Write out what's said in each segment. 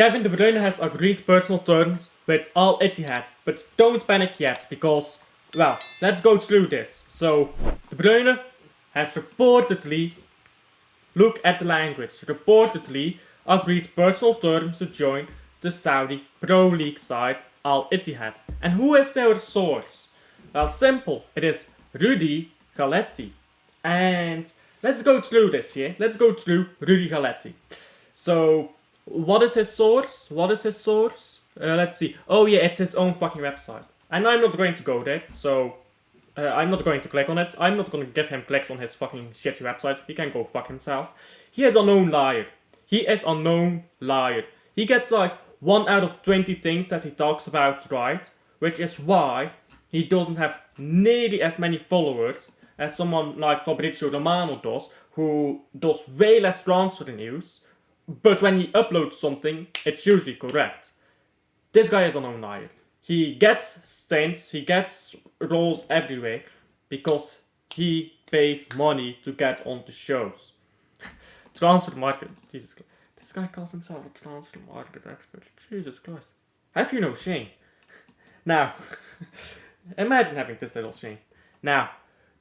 Kevin De Bruyne has agreed personal terms with Al Ittihad, but don't panic yet because, well, let's go through this. So, De Bruyne has reportedly, look at the language, reportedly agreed personal terms to join the Saudi Pro League side Al Ittihad. And who is their source? Well, simple, it is Rudy Galetti. And let's go through this, yeah? Let's go through Rudy Galetti. So, what is his source? Let's see. Oh yeah, it's his own fucking website. And I'm not going to go there, so I'm not going to click on it. I'm not going to give him clicks on his fucking shitty website. He can go fuck himself. He is a known liar. He gets like 1 out of 20 things that he talks about right, which is why he doesn't have nearly as many followers as someone like Fabrizio Romano does, who does way less transfer news, but when he uploads something, it's usually correct. This guy is a known liar. He gets stints, he gets roles everywhere, because he pays money to get onto shows. Transfer market, Jesus Christ. This guy calls himself a transfer market expert. Jesus Christ. Have you no shame? Now, imagine having this little shame. Now,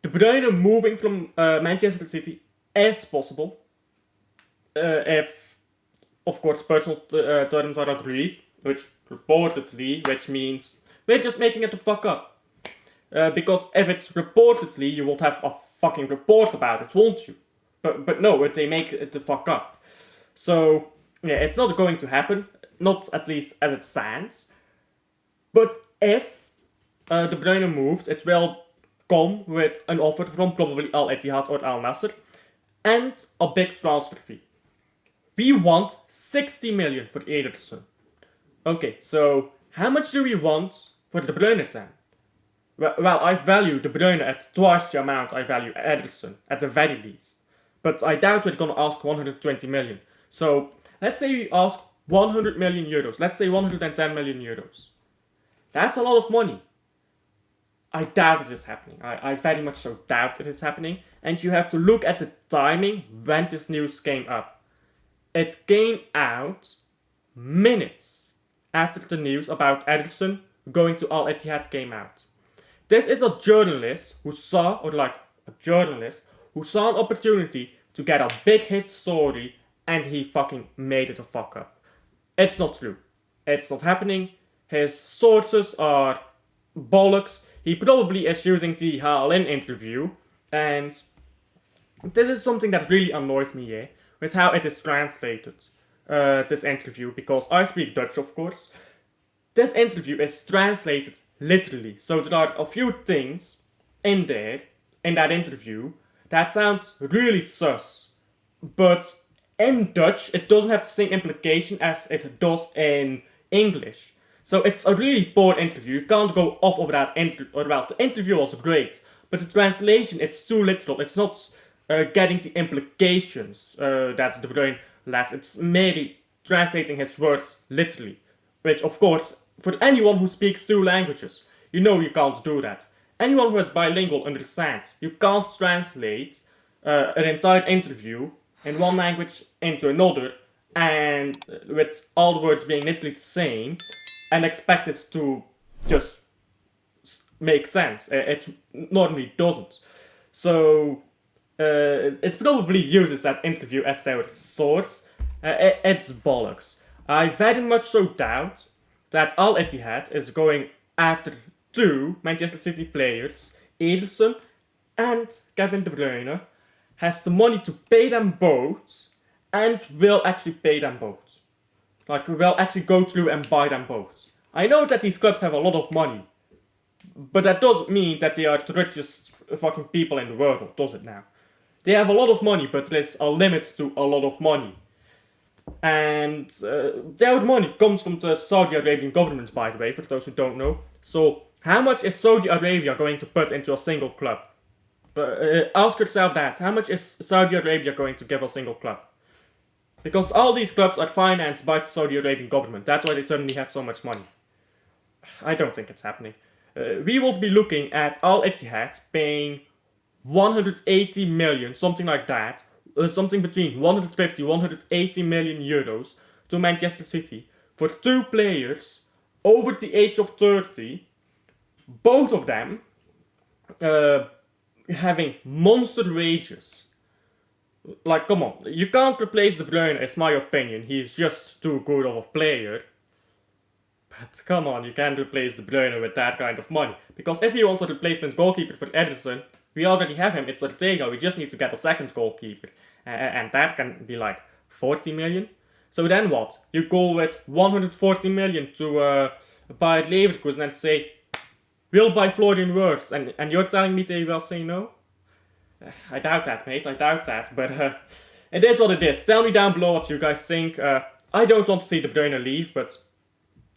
De Bruyne moving from Manchester City is possible. If, of course, personal terms are agreed, which reportedly, which means we're just making it the fuck up. Because if it's reportedly, you will have a fucking report about it, won't you? But no, they make it the fuck up. So, yeah, it's not going to happen. Not at least as it stands. But if De Bruyne moves, it will come with an offer from probably Al Ittihad or Al Nassr and a big transfer fee. We want 60 million for Ederson. Okay, so how much do we want for De Bruyne then? Well, I value De Bruyne at twice the amount I value Ederson, at the very least. But I doubt we're gonna ask 120 million. So, let's say we ask 100 million euros. Let's say 110 million euros. That's a lot of money. I doubt it is happening. I very much so doubt it is happening. And you have to look at the timing when this news came up. It came out minutes after the news about Ederson going to Al Ittihad came out. This is a journalist who saw an opportunity to get a big hit story and he fucking made it a fuck up. It's not true. It's not happening. His sources are bollocks. He probably is using the HLN interview, and this is something that really annoys me here, with how it is translated, this interview, because I speak Dutch, of course. This interview is translated literally, so there are a few things in that interview, that sound really sus, but in Dutch, it doesn't have the same implication as it does in English. So it's a really poor interview. You can't go off of that interview. Well, the interview was great, but the translation, it's too literal. It's not getting the implications that De Bruyne left. It's merely translating his words literally. Which, of course, for anyone who speaks 2 languages, you know you can't do that. Anyone who is bilingual understands. You can't translate an entire interview in one language into another, and with all the words being literally the same, and expect it to just make sense. It normally doesn't. So, it probably uses that interview as their source. It's bollocks. I very much so doubt that Al Ittihad is going after 2 Manchester City players, Ederson and Kevin De Bruyne, has the money to pay them both, and will actually pay them both. Like, we will actually go through and buy them both. I know that these clubs have a lot of money, but that doesn't mean that they are the richest fucking people in the world, does it now? They have a lot of money, but there's a limit to a lot of money. And their money comes from the Saudi Arabian government, by the way, for those who don't know. So, how much is Saudi Arabia going to put into a single club? Ask yourself that. How much is Saudi Arabia going to give a single club? Because all these clubs are financed by the Saudi Arabian government. That's why they suddenly had so much money. I don't think it's happening. We will be looking at Al Ittihad paying 180 million, something like that. Something between 150 180 million euros to Manchester City for 2 players over the age of 30, both of them having monster wages. Like, come on, you can't replace De Bruyne, it's my opinion. He's just too good of a player. But come on, you can't replace De Bruyne with that kind of money. Because if you want a replacement goalkeeper for Ederson, we already have him, it's Ortega, we just need to get a second goalkeeper. And that can be like 40 million. So then what? You go with 140 million to buy Leverkusen and say, we'll buy Florian Wirtz, and you're telling me they will say no? I doubt that, mate, I doubt that, but it is what it is. Tell me down below what you guys think. I don't want to see De Bruyne leave, but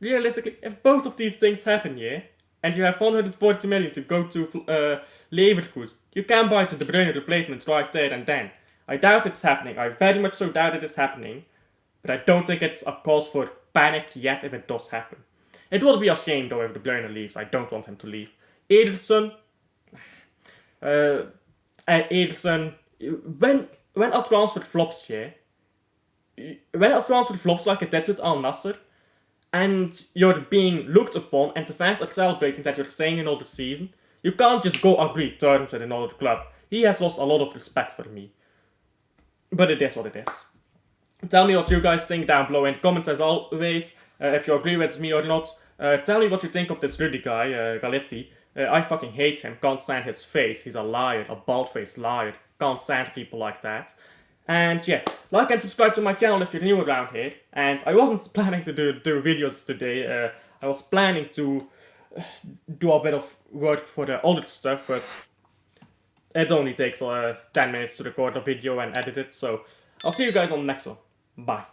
realistically, if both of these things happen, yeah, and you have 140 million to go to Leverkusen, you can buy the De Bruyne replacement right there and then. I doubt it's happening, I very much so doubt it is happening, but I don't think it's a cause for panic yet if it does happen. It would be a shame though if De Bruyne leaves, I don't want him to leave. Ederson, Ederson, when a transfer flops, yeah, when a transfer flops like it did with Al Nassr, and you're being looked upon and the fans are celebrating that you're staying another season, you can't just go agree terms with another club. He has lost a lot of respect for me. But it is what it is. Tell me what you guys think down below in the comments as always, if you agree with me or not. Tell me what you think of this Rudy guy, Galetti. I fucking hate him, can't stand his face, he's a liar, a bald-faced liar, can't stand people like that. And yeah, like and subscribe to my channel if you're new around here. And I wasn't planning to do videos today, I was planning to do a bit of work for the other stuff, but it only takes 10 minutes to record a video and edit it, so I'll see you guys on the next one. Bye.